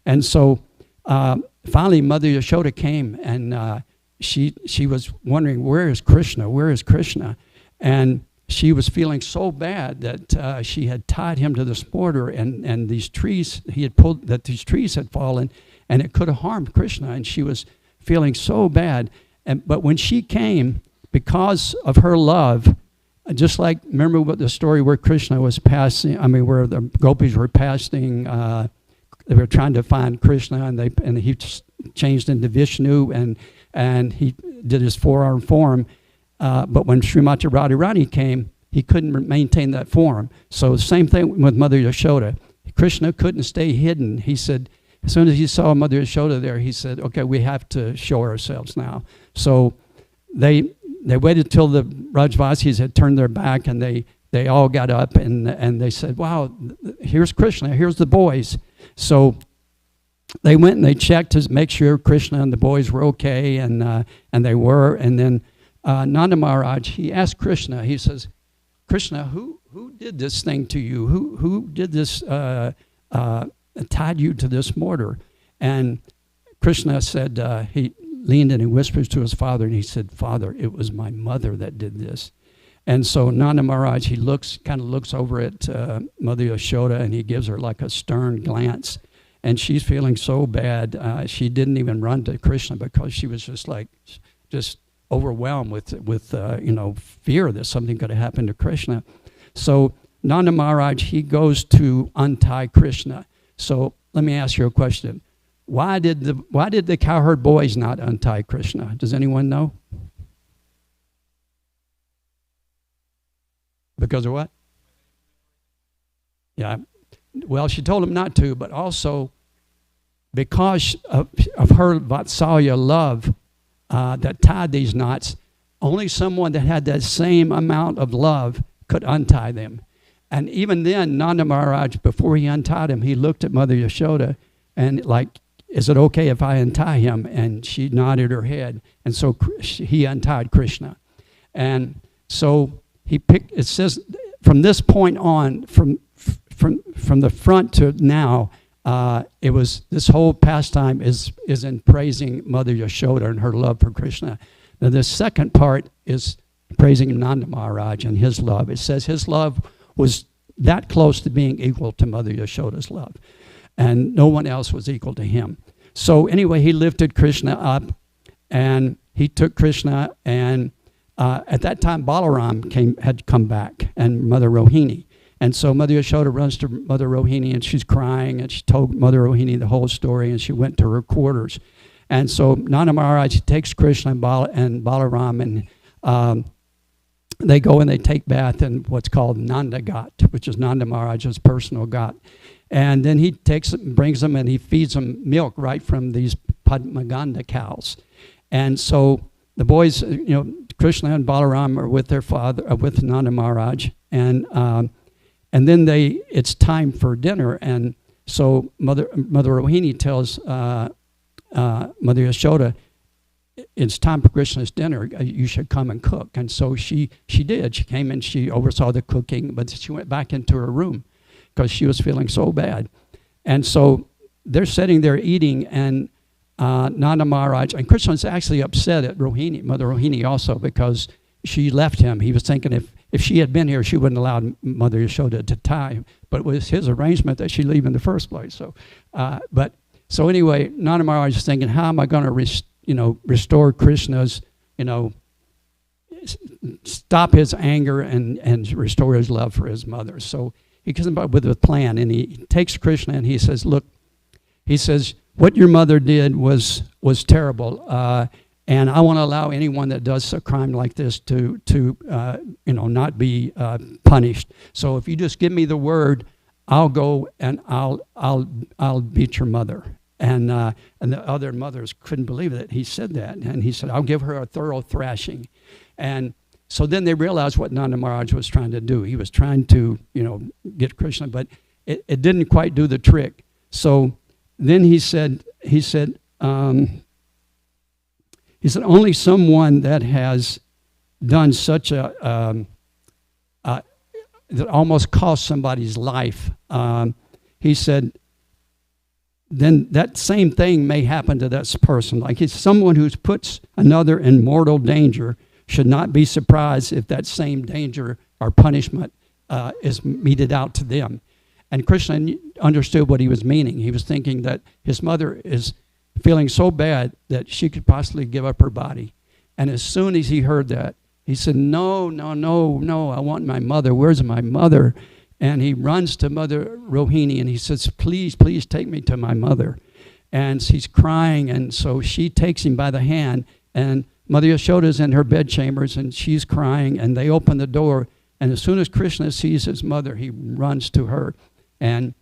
And so finally, Mother Yashoda came, and she was wondering, "Where is Krishna? Where is Krishna?" And she was feeling so bad that she had tied him to this mortar, and these trees these trees had fallen, and it could have harmed Krishna, and she was feeling so bad. But when she came, because of her love, just like, remember what the story where Krishna was passing, where the gopis were passing, they were trying to find Krishna, and he changed into Vishnu, and he did his four-arm form. But when Srimati Radharani came, he couldn't maintain that form. So same thing with Mother Yashoda. Krishna couldn't stay hidden. He said, as soon as he saw Mother Yashoda there, he said, "Okay, we have to show ourselves now." So they waited till the Rajvasis had turned their back, and they all got up, and they said, "Wow, here's Krishna, here's the boys." So they went and they checked to make sure Krishna and the boys were okay, and they were. And then Nanda Maharaj, he asked Krishna, he says, "Krishna, who did this thing to you? Who did this, tied you to this mortar?" And Krishna said, he leaned and he whispers to his father, and he said, "Father, it was my mother that did this." And so Nanda Maharaj, he kind of looks over at Mother Yashoda, and he gives her like a stern glance. And she's feeling so bad. She didn't even run to Krishna because she was just overwhelmed with fear that something could have happened to Krishna. So Nanda Maharaj, he goes to untie Krishna. So let me ask you a question. Why did the cowherd boys not untie Krishna? Does anyone know? Because of what? Yeah. Well, she told him not to, but also because of her Vatsalya love that tied these knots, only someone that had that same amount of love could untie them. And even then, Nanda Maharaj, before he untied him, he looked at Mother Yashoda and like, "Is it okay if I untie him?" And she nodded her head. And so he untied Krishna. And so it says from this point on, from the front to now, it was, this whole pastime is in praising Mother Yashoda and her love for Krishna. Now the second part is praising Nanda Maharaj and his love. It says his love was that close to being equal to Mother Yashoda's love, and no one else was equal to him. So anyway, he lifted Krishna up, and he took Krishna, and at that time Balaram had come back, and Mother Rohini. And so Mother Yashoda runs to Mother Rohini, and she's crying, and she told Mother Rohini the whole story, and she went to her quarters. And so Nanda Maharaj takes Krishna and Balaram, and they go and they take bath in what's called Nanda Ghat, which is Nanda Maharaj's personal ghat. And then he takes them, brings them, and he feeds them milk right from these Padmaganda cows. And so the boys, Krishna and Balaram are with their father, with Nanda Maharaj, and then it's time for dinner. And so Mother Rohini tells Mother Yashoda, "It's time for Krishna's dinner. You should come and cook." And so she did. She came and she oversaw the cooking, but she went back into her room because she was feeling so bad. And so they're sitting there eating, and Nanda Maharaj, and Krishna's actually upset at Rohini, Mother Rohini also, because she left him. He was thinking if she had been here, she wouldn't allow Mother Yashoda to tie him. But it was his arrangement that she leave in the first place. So anyway, Nanda Maharaj is thinking, how am I going to restore Krishna's, stop his anger and restore his love for his mother. So he comes up with a plan, and he takes Krishna and he says, "Look," he says, "what your mother did was terrible, and I want to allow anyone that does a crime like this to not be punished. So if you just give me the word, I'll go and I'll beat your mother." And the other mothers couldn't believe that he said that. And he said, "I'll give her a thorough thrashing." And so then they realized what Nanda Maharaj was trying to do. He was trying to, get Krishna, but it didn't quite do the trick. So then he said, only someone that has done such a that almost cost somebody's life. He said, then that same thing may happen to that person. Like it's someone who puts another in mortal danger should not be surprised if that same danger or punishment is meted out to them. And Krishna understood what he was meaning. He was thinking that his mother is feeling so bad that she could possibly give up her body. And as soon as he heard that, he said, no, I want my mother. Where's my mother? And he runs to Mother Rohini and he says, please take me to my mother. And she's crying, and so she takes him by the hand, and Mother Yashoda's in her bedchambers and she's crying, and they open the door, and as soon as Krishna sees his mother, he runs to her and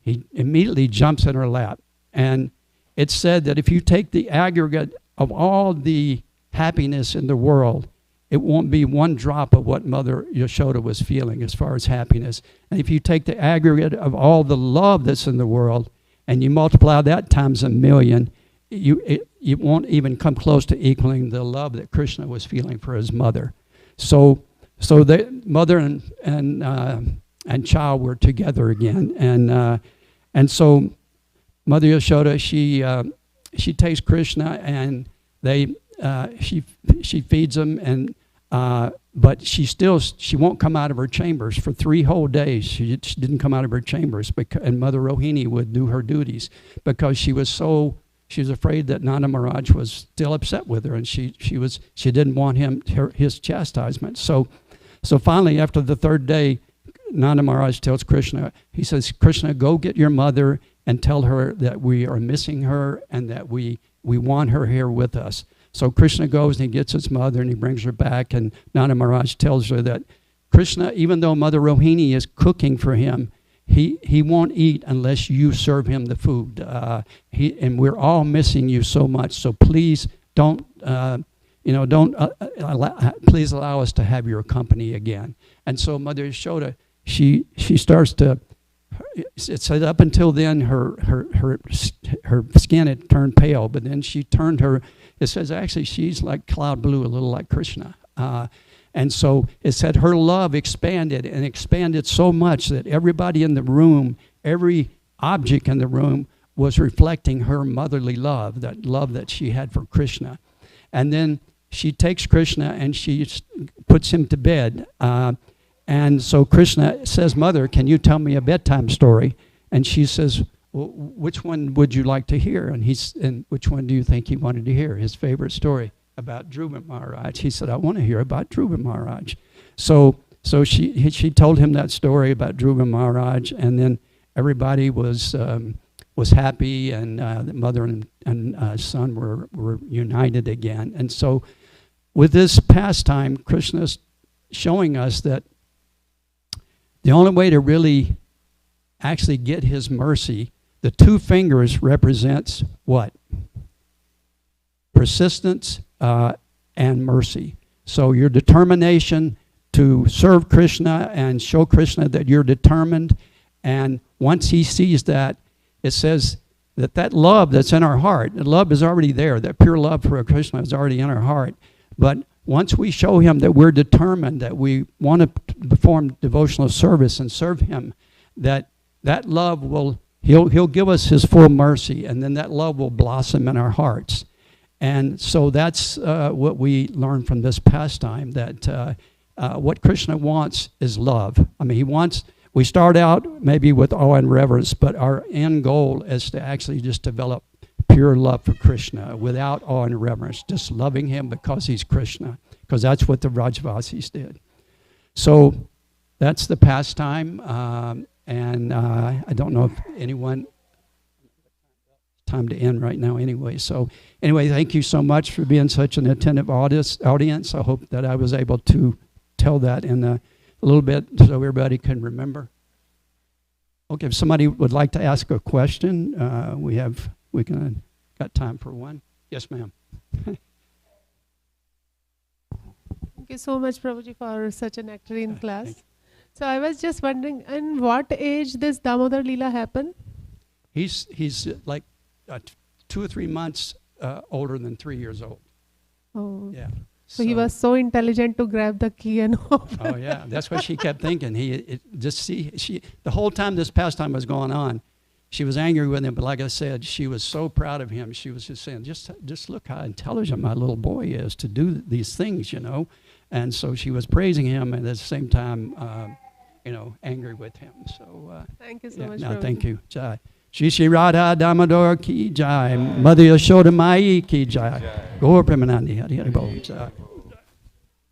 he immediately jumps in her lap. And it's said that if you take the aggregate of all the happiness in the world, it won't be one drop of what Mother Yashoda was feeling as far as happiness. And if you take the aggregate of all the love that's in the world and you multiply that times 1,000,000, it won't even come close to equaling the love that Krishna was feeling for his mother. So the mother and child were together again, and so Mother Yashoda, she takes Krishna and she feeds him, and but she won't come out of her chambers for 3 whole days. She didn't come out of her chambers, and Mother Rohini would do her duties because she was afraid that Nanda Maharaj was still upset with her, and she didn't want his chastisement. So finally, after the 3rd day, Nanda Maharaj tells Krishna, he says, Krishna, go get your mother and tell her that we are missing her and that we want her here with us. So Krishna goes and he gets his mother and he brings her back, and Nanda Maharaj tells her that Krishna, even though Mother Rohini is cooking for him, he won't eat unless you serve him the food. And we're all missing you so much. So please please allow us to have your company again. And so Mother Yashoda, she starts to. It said up until then her skin had turned pale, but then she turned her. It says actually she's like cloud blue, a little like Krishna. And so it said her love expanded so much that everybody in the room, every object in the room was reflecting her motherly love that she had for Krishna. And then she takes Krishna and she puts him to bed. And so Krishna says, Mother, can you tell me a bedtime story? And she says, well, which one would you like to hear? And which one do you think he wanted to hear? His favorite story about Dhruva Maharaj. He said, I want to hear about Dhruva Maharaj. So she told him that story about Dhruva Maharaj, and then everybody was happy, and the mother and son were united again. And so with this pastime, Krishna's showing us that the only way to really actually get his mercy, the 2 fingers represents what? Persistence and mercy. So your determination to serve Krishna and show Krishna that you're determined, and once he sees that, it says that love that's in our heart, the love is already there, that pure love for Krishna is already in our heart, but once we show him that we're determined, that we want to perform devotional service and serve him, that love he'll give us his full mercy, and then that love will blossom in our hearts. And so that's what we learn from this pastime, that what Krishna wants is love. I mean, we start out maybe with awe and reverence, but our end goal is to actually just develop pure love for Krishna without awe and reverence, just loving him because he's Krishna, because that's what the Vrajavasis did. So that's the pastime, and I don't know if anyone, time to end right now anyway. So anyway, thank you so much for being such an attentive audience. I hope that I was able to tell that in a little bit so everybody can remember. Okay, if somebody would like to ask a question, we got time for one. Yes, ma'am. Thank you so much, Prabhuji, for such a nectarine class. So I was just wondering, in what age this Damodar Leela happened? He's like 2 or 3 months older than 3 years old. Oh. Yeah. So he was so intelligent to grab the key and open. Oh yeah, that's what she kept thinking. The whole time this pastime was going on, she was angry with him, but like I said, she was so proud of him. She was just saying, just look how intelligent my little boy is to do these things, you know. And so she was praising him and at the same time, angry with him. So Thank you so much, no, Prabhuji. thank you. Jai. Shri Shri Radha Damodar ki jai. Mother Yashoda Mai ki jai. Gaur Premanandi Hari Hari Bol. Jai.